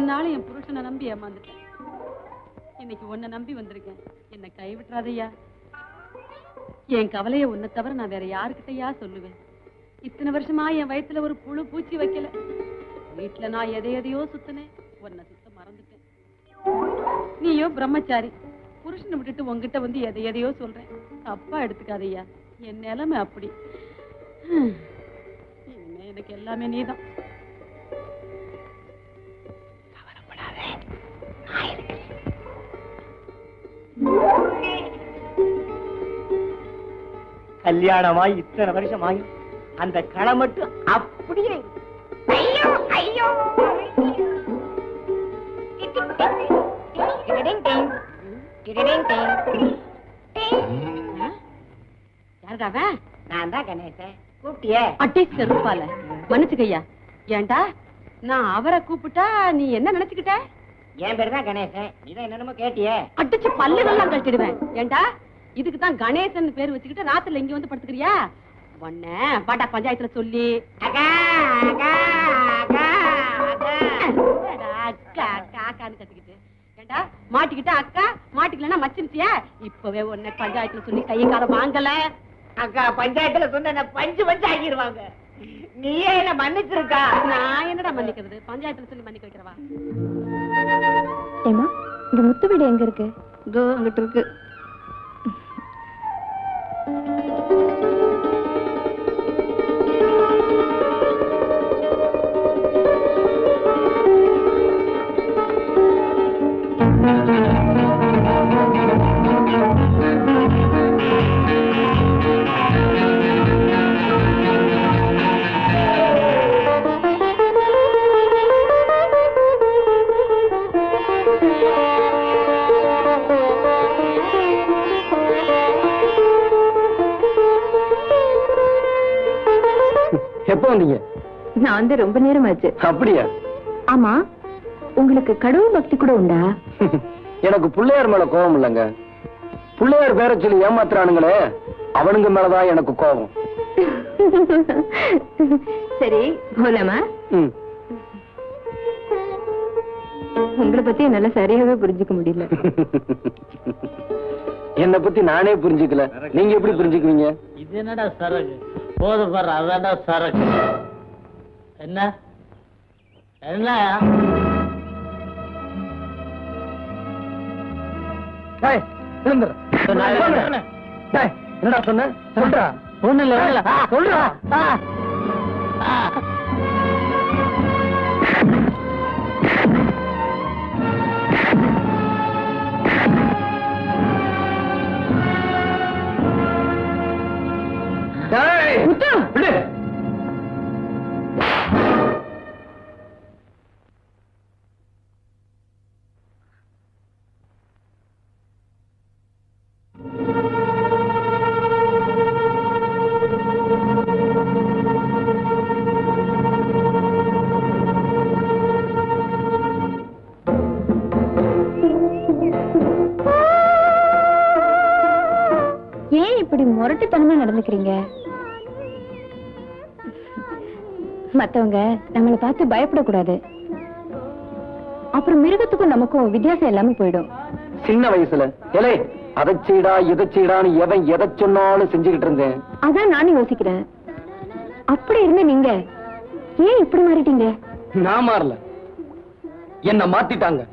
நாள் என் புருஷனை நம்பி ஏமாந்துட்டேன். இன்னைக்கு உன்னை நம்பி வந்திருக்கேன். என்னை கைவிட்டுறாதையா. என் கவலையை உன்னை தவிர நான் வேற யாருக்கிட்டையா சொல்லுவேன்? இத்தனை வருஷமா என் வயித்துல ஒரு புழு பூச்சி வைக்கல. வீட்டுல நான் எதையோ சுத்தினேன். உன்னை சுத்த மறந்துட்டேன். நீயோ பிரம்மச்சாரி. புருஷனை விட்டுட்டு உங்ககிட்ட வந்து எதையோ சொல்றேன். தப்பா எடுத்துக்காதையா. என் நிலைமை அப்படி. எனக்கு எல்லாமே நீதான். கல்யாணமாய் இத்தனை வருஷமாய் அந்த களை மட்டும் அப்படியே. ஐயோ ஐயோ யாருடாவன்? நான் தான் கணேசன். கூப்பிட்டியே? அட்டை செருப்பால மன்னிச்சுக்கையா. ஏண்டா நான் அவரை கூப்பிட்டா நீ என்ன நினைச்சுக்கிட்ட? என் பேரு தான் கணேசன். நீதான் என்னென்னமோ கேட்டியே. அடிச்சு பல்லுகள்லாம் கழட்டிடுவேன். ஏண்டா இதுக்குதான் கணேசன் பேர் வச்சுக்கிட்டு ராத்திரில இங்க வந்து படுத்துக்கிறியா? ஒன்ன பாட்டா பஞ்சாயத்துல சொல்லி அக்கா அக்கா அக்கா அக்கா அக்கான்னு கத்துக்கிட்டு ஏண்டா மாட்டிக்கிட்ட அக்கா மாட்டிக்கலன்னா மச்சிருச்சியா? இப்பவே உன்னை பஞ்சாயத்துல சொல்லி கையை கால வாங்கல. அக்கா பஞ்சாயத்துல சொன்ன பஞ்சு ஆகிருவாங்க. நீயே என்ன மன்னிச்சிருக்கா? நான் என்னடா மன்னிக்கிறது? பஞ்சாயத்துல சொல்லி மன்னிக்க வைக்கிறவா? ஏமா இந்த முத்து வீடு எங்க இருக்கு? இதோ அங்கிட்டு இருக்கு. எப்ப வந்தீங்க? நான் வந்து ரொம்ப நேரம் ஆச்சு. அப்படியா? ஆமா, உங்களுக்கு கடவுள் பக்தி கூட உண்டா? எனக்கு பிள்ளையார் மேல கோபம் இல்லைங்க. பிள்ளையார் பேர சொல்லி ஏமாத்துறானுங்களே, அவனுங்க மேலதான் எனக்கு கோபம். சரி போலாமா? உங்களை பத்தி என்னால சரியாவே புரிஞ்சுக்க முடியல. என்னை பத்தி நானே புரிஞ்சுக்கல, நீங்க எப்படி புரிஞ்சுக்குவீங்க? இது என்னடா சரக்கு? போத பாரு, அதான்டா சரக்கு. என்ன என்ன என்னடா சொன்ன? சொல்றா. ஒண்ணு இல்ல சொல்றா. ஏன் இப்படி முரட்டுத்தனமா நடந்துக்கிறீங்க? மத்தவங்க நம்மளை பார்த்து பயப்படக்கூடாது. அப்புறம் மிருகத்துக்கும் நமக்கும் வித்தியாசம் எல்லாமே போயிடும். சின்ன வயசுல எலே அதை செய்டா இதை செய்டான்னு எவன் எதை சொன்னாலும் செஞ்சுக்கிட்டு இருந்தேன். அதான் நானும் யோசிக்கிறேன். அப்படி இருந்த நீங்க ஏன் இப்படி மாறிட்டீங்க? நான் மாறல, என்ன மாத்திட்டாங்க.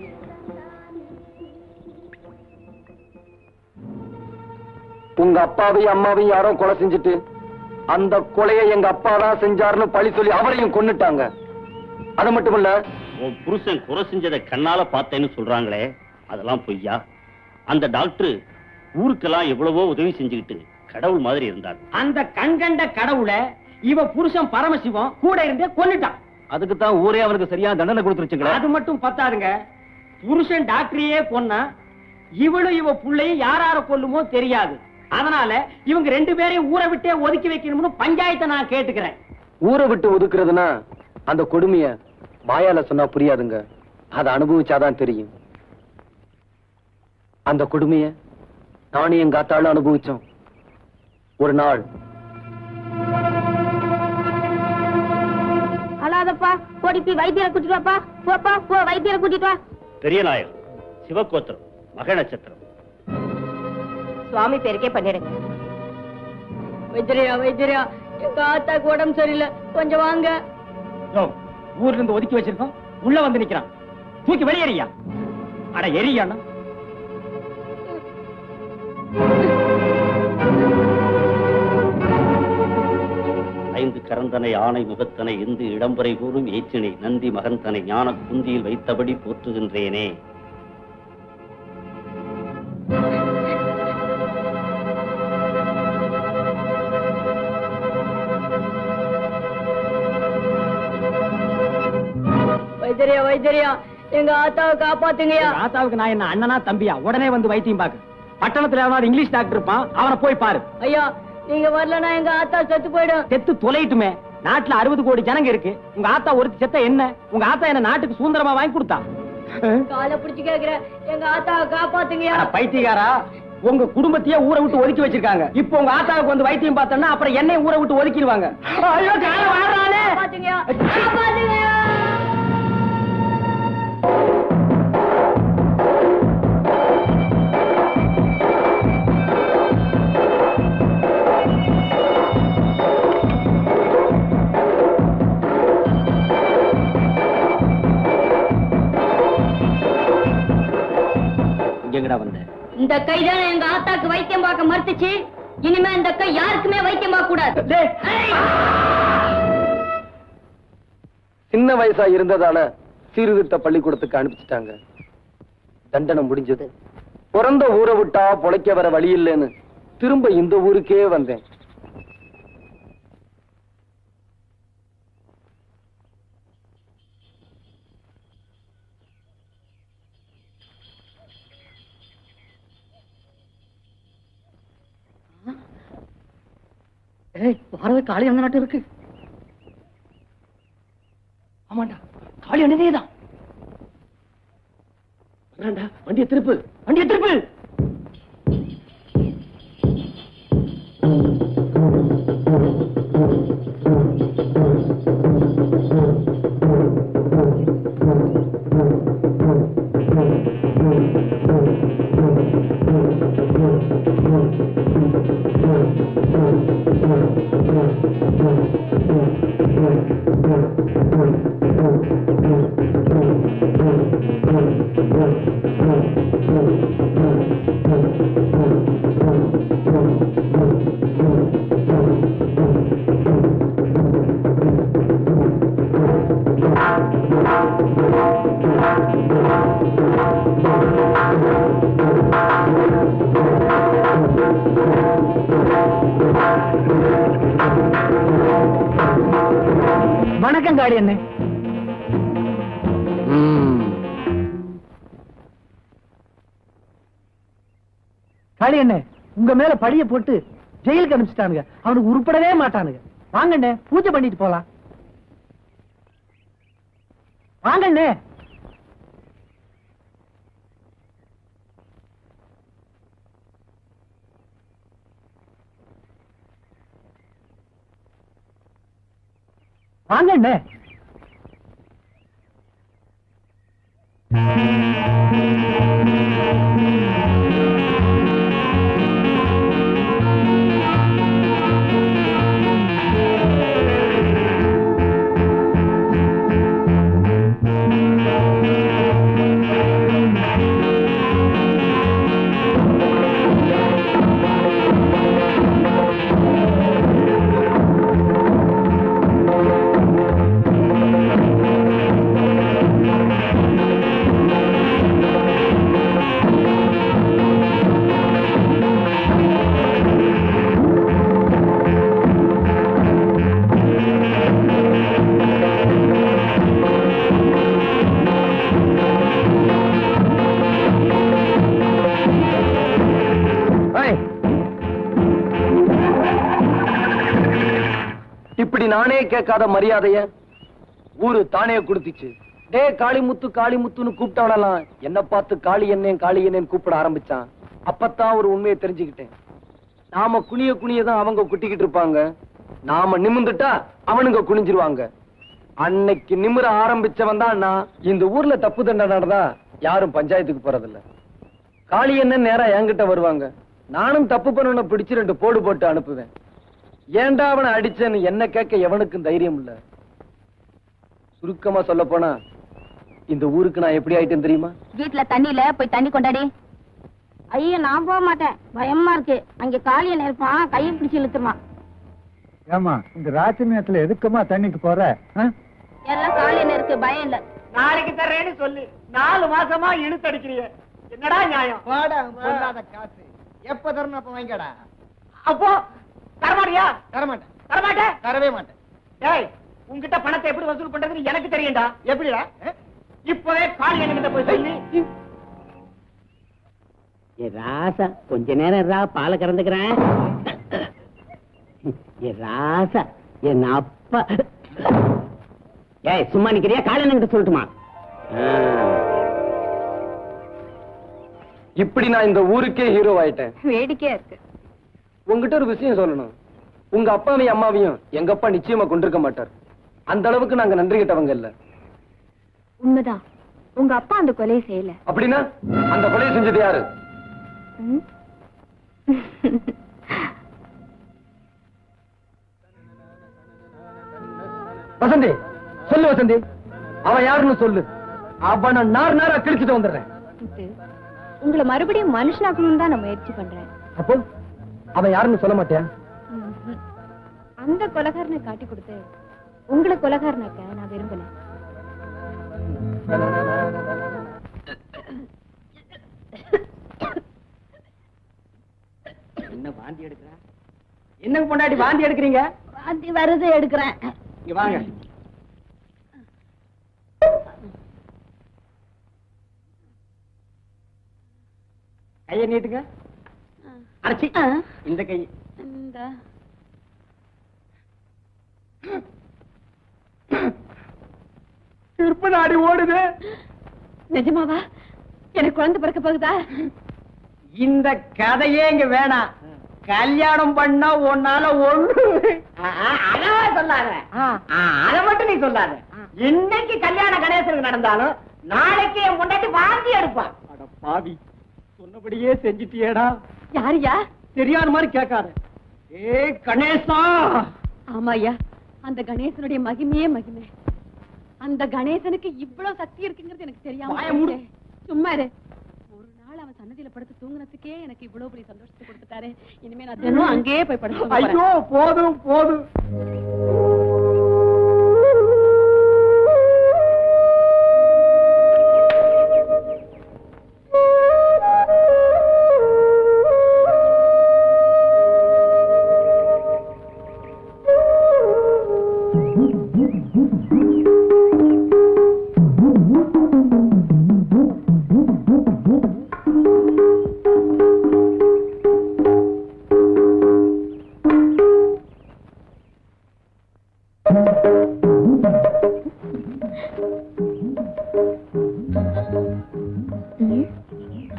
உங்க அப்பாவையும் அம்மாவையும் யாரோ கொலை செஞ்சுட்டு அந்த கொலையை எங்க அப்பா தான் செஞ்சாருன்னு பழி சொல்லி அவரையும் கொன்னுட்டாங்க. அது மட்டும் இல்ல, உன் புருஷன் குறை செஞ்சதை கண்ணால பார்த்தேன்னு சொல்றாங்களே, அதெல்லாம் பொய்யா? அந்த டாக்டர் ஊருக்கெல்லாம் எவ்வளவோ உதவி செஞ்சுக்கிட்டு கடவுள் மாதிரி இருந்தார். அந்த கண்கண்ட கடவுளை இவ புருஷன் பரமசிவம் கூட இருந்தே கொன்னுட்டான். அதுக்கு தான் ஊரே அவனுக்கு சரியா தண்டனை கொடுத்துருச்சுங்களா? அது மட்டும் பத்தாதுங்க, புருஷன் டாக்டரையே கொன்னா இவளும் இவ புள்ளையும் யாரார கொல்லுமோ தெரியாது. அதனால இவங்க ரெண்டு பேரையும் ஊரை விட்டே ஒதுக்கி வைக்கணும்னு பஞ்சாயத்தை நான் கேட்டுக்கிறேன். ஊரை விட்டு ஒதுக்குறதுன்னா அந்த கொடுமைய வாயால சொன்னா புரியாதுங்க, அதை அனுபவிச்சாதான் தெரியும். அந்த கொடுமைய நானும் எங்க அத்தாளும் அனுபவிச்சோம். ஒரு நாள் அலா அழாதப்பா, ஓடி போய் வைத்தியரை கூட்டிட்டு வாப்பா. போப்பா, போ வைத்தியரை கூட்டிட்டு வா. பெரிய நாயகம், சிவகோத்திரம், மக நட்சத்திரம். சுவாமி பேருக்கே பண்ணிடுங்க. வைத்தியரியா வைத்தியரியா, எங்க ஆத்தாக்கு உடம்பு சரியில்லை, கொஞ்சம் வாங்க. ஊர்ல இருந்து ஒதுக்கி வச்சிருக்கோம், உள்ள வந்து நிக்கிறான். தூக்கி வெளியேறியா? அட எரியாண்ணா. ஐந்து கரந்தனை ஆணை முகத்தனை இந்து இடம்பரை கூறும் ஏற்றினை நந்தி மகந்தனை ஞான குந்தியில் வைத்தபடி போற்றுகின்றேனே. வைத்தியரியா வைத்தியரியா, எங்க ஆத்தாவை காப்பாத்துங்கயா. ஆத்தாவுக்கு நான் என்ன அண்ணனா தம்பியா? உடனே வந்து வைத்தியம் பாக்கு. பட்டணத்துல எவனாவது இங்கிலீஷ் டாக்டர் இருப்பான், அவனை போய் பாரு. ஐயா, நீங்க வரலன்னா எங்க ஆத்தா செத்து போயிடும். செத்து தொலைட்டுமே. நாட்டுல 60 கோடி ஜனங்க இருக்கு. உங்க ஆத்தா ஒருத்தி செத்த என்ன? உங்க ஆத்தா என்ன நாட்டுக்கு சுதந்திரமா வாங்கி கொடுத்தா? காலை பிடிச்சு கேக்குற, எங்க ஆத்தாவை காப்பாத்துங்கயா. அட பைத்தியக்காரா, உங்க குடும்பத்தையே ஊரை விட்டு ஒதுக்கி வச்சிருக்காங்க. இப்போ உங்க ஆத்தாவுக்கு வந்து வைத்தியம் பார்த்தோம்னா அப்புறம் என்னையும் ஊரை விட்டு ஒதுக்கிடுவாங்க. ஐயோ, காலை வாடுறானே. காப்பாத்துங்கயா, காப்பாத்துங்கயா. எங்கடா வந்த? இந்த கைதான எங்க ஆத்தாக்கு வைத்தியம் பார்க்க மறுத்துச்சு. இனிமே இந்த கை யாருக்குமே வைத்தியம் பார்க்க கூடாது. சின்ன வயசா இருந்ததால சீர்திருத்த பள்ளிக்கூடத்துக்கு அனுப்பிச்சிட்டாங்க. தண்டனை முடிஞ்சது. பிறந்த ஊரை விட்டா பொழைக்க வர வழி இல்லைன்னு திரும்ப இந்த ஊருக்கே வந்தேன். பாரத காளி அந்த நாட்டு இருக்கு. ஆமாண்டா, காளி அண்ணனேதான். வண்டியை திருப்பு, வண்டியை திருப்பு. வணக்கம் காளி அண்ணே. காளி அண்ணே, உங்க மேல பழிய போட்டு ஜெயிலுக்கு அனுப்பிச்சிட்டானுங்க. அவனுக்கு உருப்படவே மாட்டானுங்க. வாங்கண்ணே, பூஜை பண்ணிட்டு போலாம். வாங்கண்ணே. வாங்கண்ணே. இப்படி நானே கேட்காத மரியாதைய ஊரு தானே கொடுத்துச்சு. டே காளிமுத்து காளிமுத்துன்னு கூப்பிட்டவனெல்லாம் என்ன பார்த்து காளி என்னேன்னு கூப்பிட ஆரம்பிச்சான். அப்பத்தான் ஒரு உண்மையை தெரிஞ்சுக்கிட்டேன். நாம குனிய குனியதான் அவங்க குட்டிக்கிட்டு இருப்பாங்க. நாம நிமிந்துட்டா அவனுங்க குனிஞ்சிருவாங்க. அன்னைக்கு நிமிர ஆரம்பிச்சவன் தான் நான். இந்த ஊர்ல தப்பு தண்டை நடந்தா யாரும் பஞ்சாயத்துக்கு போறதில்ல. காளி என்ன நேரா என்கிட்ட வருவாங்க. நானும் தப்பு பண்ணவனை பிடிச்சு 2 போடு போட்டு அனுப்புவேன். ஏன்டா அவனை அடிச்சேன்னு என்ன கேட்க எவனுக்கும் தைரியம் இல்ல. சுருக்கமா சொல்ல போனா இந்த ஊருக்கு நான் எப்படி ஆயிட்டேன் தெரியுமா? வீட்டுல தண்ணியில போய் தண்ணி கொண்டாடி. ஐயோ நான் போக மாட்டேன், பயமா இருக்கு. அங்க காளியன் இருப்பான், கையை பிடிச்சு இழுத்துருவான். ஏமா இந்த ராத்திரி நேரத்துல எதுக்குமா தண்ணிக்கு போற? எல்லாம் காளியன் இருக்கு, பயம் இல்ல. நாளைக்கு தர்றேன்னு சொல்லு. 4 மாசமா இழுத்து அடிக்கிறீங்க, என்னடா நியாயம்? காசு எப்ப தரணும் அப்ப வாங்கிடா. அப்போ தரமாட்டியா? தரமாட்டேன். தரமாட்டேன். தரவே மாட்டேன். டேய், உன்கிட்ட பணத்தை எப்படி வசூல் பண்றதுன்னு எனக்கு தெரியும்டா. எப்படிடா? இப்பவே காளியன் கிட்ட போய் சொல்லி. ராசா கொஞ்ச நேரம் ரா பாலை கறந்துக்கிறேன். ராசா என் அப்பா. ஏய் சும்மா நிக்கிறியா? காலையில சொல்லட்டுமா? இப்படி நான் இந்த ஊருக்கே ஹீரோ ஆயிட்டேன். வேடிக்கையா இருக்கு. உங்ககிட்ட ஒரு விஷயம் சொல்லணும். உங்க அப்பாவையும் அம்மாவையும் எங்க அப்பா நிச்சயமா கொண்டிருக்க மாட்டார். அந்த அளவுக்கு நாங்க நன்றி கிட்டவங்க இல்ல. உண்மைதான், உங்க அப்பா அந்த கொலையை செய்யல. அப்படின்னா அந்த கொலையை செஞ்சது யாரு? வசந்தி சொல்லு. வசந்தி அவன் யாருன்னு சொல்லு. அவனை நார் நாரா கிழிச்சிட்டு வந்துடுறேன். உங்களை மறுபடியும் மனுஷனாக்கணும் தான் நான் முயற்சி பண்றேன். அப்போ அவன் யாருன்னு சொல்ல மாட்டியா? அந்த கொலைகாரனை காட்டி கொடுத்து உங்களை கொலைகாரனாக்க நான் விரும்பல. என்ன வாந்தி எடுக்கிறா? என்ன பொண்டாட்டி வாந்தி எடுக்கிறீங்க? வாந்தி வருது, எடுக்கிறேன். இங்க வாங்க. கையை நீட்டுங்க. அரைச்சி இந்த கை. திருப்ப நாடி ஓடுது. நிஜமாவா? எனக்கு குழந்தை பிறக்க போகுதா? இந்த கதையே இங்க வேணாம். கல்யாணம் பண்ணா உன்னால ஒண்ணு சொல்லாத. அத மட்டும் நீ சொல்லாத. இன்னைக்கு கல்யாண கணேசனுக்கு நடந்தாலும் நாளைக்கு என் முன்னாடி வாந்தி எடுப்பான். அட பாவி, சொன்னபடியே செஞ்சிட்டியேடா. யாரியா? தெரியாத மாதிரி கேட்காத. ஏ கணேசா. ஆமாய்யா, அந்த கணேசனுடைய மகிமையே மகிமை. அந்த கணேசனுக்கு இவ்வளவு சக்தி இருக்குங்கிறது எனக்கு தெரியாம வாயை மூடு. போச்சே. சும்மா இரு. ஒரு நாள் அவன் சன்னதியில படுத்து தூங்குனதுக்கே எனக்கு இவ்வளவு பெரிய சந்தோஷத்தை கொடுத்துட்டாரு. இனிமே நான் தினம் அங்கேயே போய் படுத்து ஐயோ போதும் போதும்.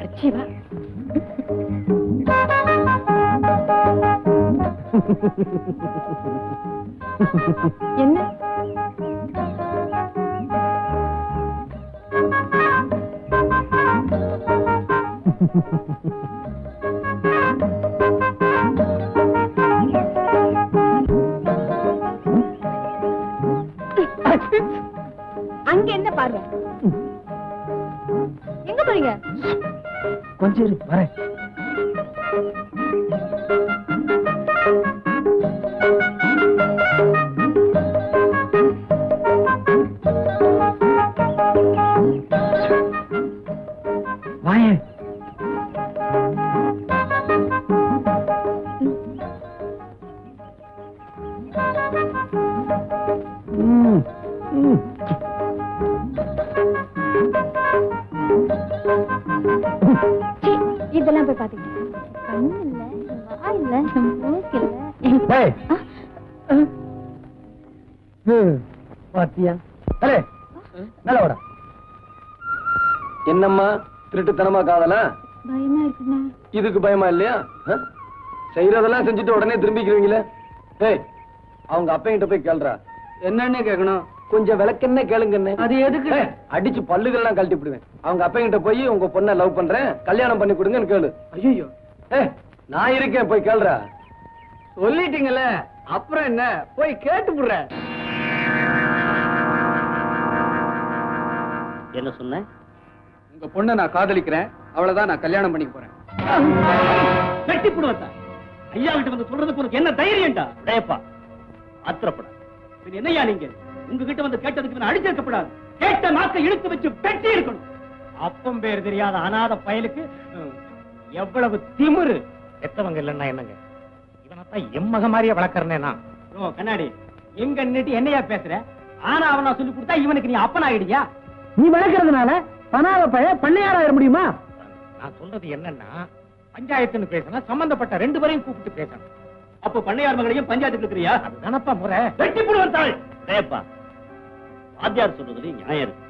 அடிச்சேவா? என்ன? அங்க என்ன பார்வை? எங்க போறீங்க? கொஞ்சம் இரு, வரேன். வாயேன். இதெல்லாம் போய் பாத்துக்கிட்டு கண்ணு இல்ல, வாய் இல்ல, மூக்கு இல்ல. டேய். பாத்தியா? அரே நல்ல வாடா. என்னம்மா திருட்டுத்தனமா காதலா? பயமா இருக்குண்ணா. இதுக்கு பயமா இல்லையா? செய்யறதெல்லாம் செஞ்சுட்டு உடனே திரும்பிக்கிறீங்களே. டேய், அவங்க அப்பங்கிட்ட போய் கேள்றா. என்னன்னு கேட்கணும்? கொஞ்சம் விளக்கென்ன கேளுங்கண்ணே. அது எதுக்கு? அடிச்சு பல்லுகள்லாம் கழட்டி விடுவேன். அவங்க அப்பங்கிட்ட போய் உங்க பொண்ணை லவ் பண்றேன், கல்யாணம் பண்ணி கொடுங்கன்னு கேளு. ஐயோ, நான் இருக்கேன், போய் கேளுடா. சொல்லிட்டீங்கல்ல, அப்புறம் என்ன, போய் கேட்டு போடுறேன். என்ன சொன்ன? உங்க பொண்ணை நான் காதலிக்கிறேன், அவ்வளவுதான், நான் கல்யாணம் பண்ணிக்க போறேன். வெட்டி போடுவா. ஐயா கிட்ட வந்து சொல்றதுக்கு உனக்கு என்ன தைரியம்டா? டேப்பா, ஆத்திரப்பட. என்னையா நீங்க உங்ககிட்ட வந்து கேட்டதுக்கு நான் அடிச்சிருக்கப்படாது. கேட்ட நாக்கை இழுத்து வச்சு பெட்டி இருக்கணும். அப்பம் பேர் தெரியாத அனாதை பயலுக்கு எவ்வளவு திமிரு. எத்தவங்க இல்லன்னா என்னங்க, இவனத்தான் எம்மக மாதிரியே வளர்க்கறேன்னா. ஓ கண்ணாடி, எங்க நின்னுட்டு என்னையா பேசுற? ஆனா அவனா சொல்லி கொடுத்தா இவனுக்கு நீ அப்பன் ஆயிடுயா? நீ வளர்க்கறதுனால அனாதை பைய பண்ணையாராயிர முடியுமா? நான் சொல்றது என்னன்னா, பஞ்சாயத்துன்னு பேசினா சம்பந்தப்பட்ட 2 பேரையும் கூப்பிட்டு பேசணும். அப்ப பண்ணையார் மகளையும் பஞ்சாயத்துக்கு இருக்கிறியா? அதுதானப்பா முறை. வெட்டி போடுவான் தாள். டேப்பா, வாத்தியார் சொல்றதுல நியாயம் இருக்கு.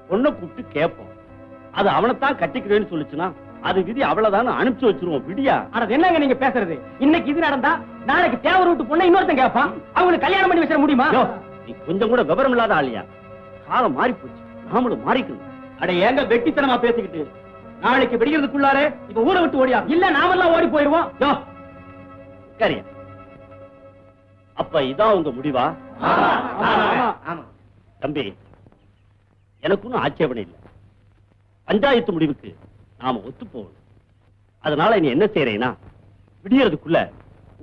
பொண்ணை கூப்பிட்டு கேட்போம். அது அவனைத்தான் கட்டிக்கிறேன்னு சொல்லிச்சுன்னா அது விதி, அவ்வளவுதான் அனுப்பிச்சு வச்சிருவோம். விடியா? ஆனா என்னங்க நீங்க பேசுறது? இன்னைக்கு இது நடந்தா நாளைக்கு தேவர் விட்டு பொண்ணை இன்னொருத்தன் கேட்பான். அவங்களுக்கு கல்யாணம் பண்ணி வச்சிட முடியுமா? யோ, நீ கொஞ்சம் கூட விவரம் இல்லாத ஆளியா? காலம் மாறி போச்சு, நாமளும் மாறிக்கணும். அட ஏங்க வெட்டித்தனமா பேசிக்கிட்டு, நாளைக்கு வெடிக்கிறதுக்குள்ளாரே இப்ப ஊரை விட்டு ஓடியா? இல்ல நாமெல்லாம் ஓடி போயிருவோம். யோ, சரியா? அப்ப இதான் உங்க முடிவா? தம்பி, எனக்கு ஒன்னும் ஆட்சேபனை இல்லை. பஞ்சாயத்து முடிவுக்கு நாம ஒத்து போகணும். அதனால நீ என்ன செய்யறேன்னா, விடியறதுக்குள்ள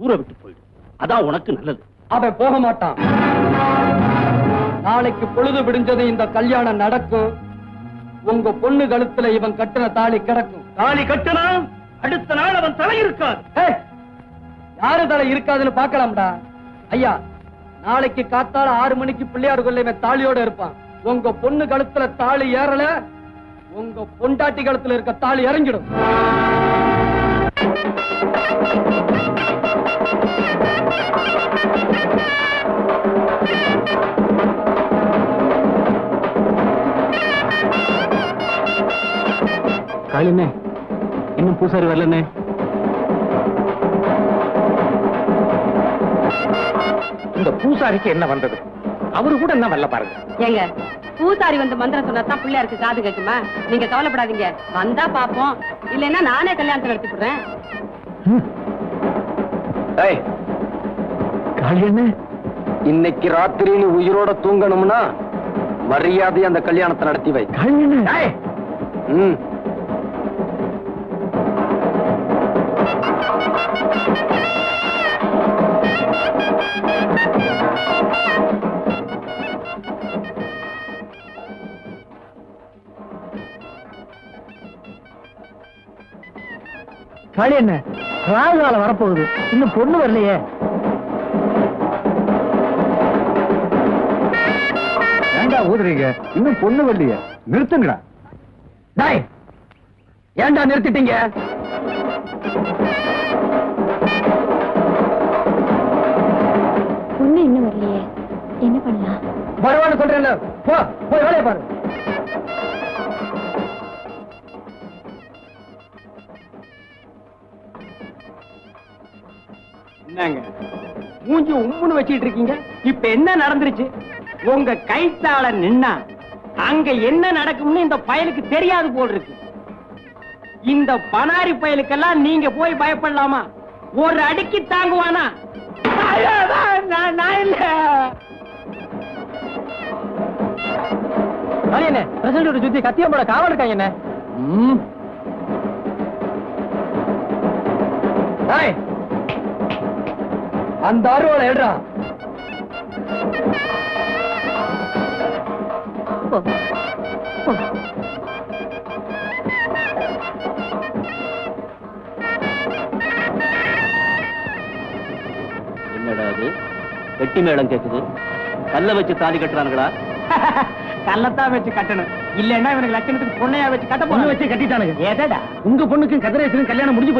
ஊரை விட்டு போயிடு. அதான் உனக்கு நல்லது. அவன் போக மாட்டான். நாளைக்கு பொழுது விடிஞ்சது இந்த கல்யாணம் நடக்கும். உங்க பொண்ணு கழுத்துல இவன் கட்டின தாலி கிடக்கும். தாலி கட்டினா அடுத்த நாள் அவன் தலை இருக்காது. யாரு தலை இருக்காதுன்னு பாக்கலாம்டா. ஐயா, நாளைக்கு காத்தால 6 மணிக்கு பிள்ளையார் கொள்ள இவன் தாலியோட இருப்பான். உங்க பொண்ணு கழுத்துல தாலி ஏறல, உங்க பொண்டாட்டி கழுத்துல இருக்க தாலி இறங்கிடும். காளினே, இன்னும் பூசாரி வரலனே. இந்த பூசாரிக்கு என்ன வந்தது? அவரு கூட என்ன வரல பாருங்க. ஏங்க, பூசாரி வந்து மந்திரம் சொன்னா பிள்ளையாருக்கு காது கேட்குமா? நீங்க கவலைப்படாதீங்க, வந்தா பாப்போம். இல்லைன்னா நானே கல்யாணத்தை நடத்தி போடுறேன். காளியண்ணே, இன்னைக்கு ராத்திரி நீ உயிரோட தூங்கணும்னா மரியாதை அந்த கல்யாணத்தை நடத்தி வை. காளியண்ணே. ம். காளி என்ன ராகு காலம் வரப்போகுது, இன்னும் பொண்ணு வரலையே. ஏண்டா ஊதுறீங்க? இன்னும் பொண்ணு வரலையே, நிறுத்துங்கடா. டேய், ஏன்டா நிறுத்திட்டீங்க? பொண்ணு இன்னும் வரலையே, என்ன பண்ணலாம்? வருவான்னு சொல்றேன்ல, போ போய் வேலையை பாரு. என்னங்க மூஞ்சி உம்முன்னு வச்சிட்டு இருக்கீங்க? இப்ப என்ன நடந்துருச்சு? உங்க கைத்தால நின்னா அங்க என்ன நடக்கும்னு இந்த பயலுக்கு தெரியாது போல் இருக்கு. இந்த பனாரி பயலுக்கெல்லாம் நீங்க போய் பயப்படலாமா? ஒரு அடிக்கு தாங்குவானா? நான் இல்ல. என்ன பிரசிடண்ட் சுத்தி கத்தியம் போட காவல் இருக்காங்க என்ன? அந்த அருவாளை எடுறா. என்னடா அது? வெட்டி மேளம் கேக்குது. கல்ல வச்சு தாலி கட்டுறானுங்களா? கல்லத்தான் வச்சு கட்டணும், இல்லன்னா இவனுக்கு லட்சணத்துக்கு பொண்ணையா வச்சு கட்ட பொண்ணு வச்சு கட்டிட்டானுங்க. ஏதடா உங்க பொண்ணுக்கு கதிரேசனும் கல்யாணம் முடிஞ்சு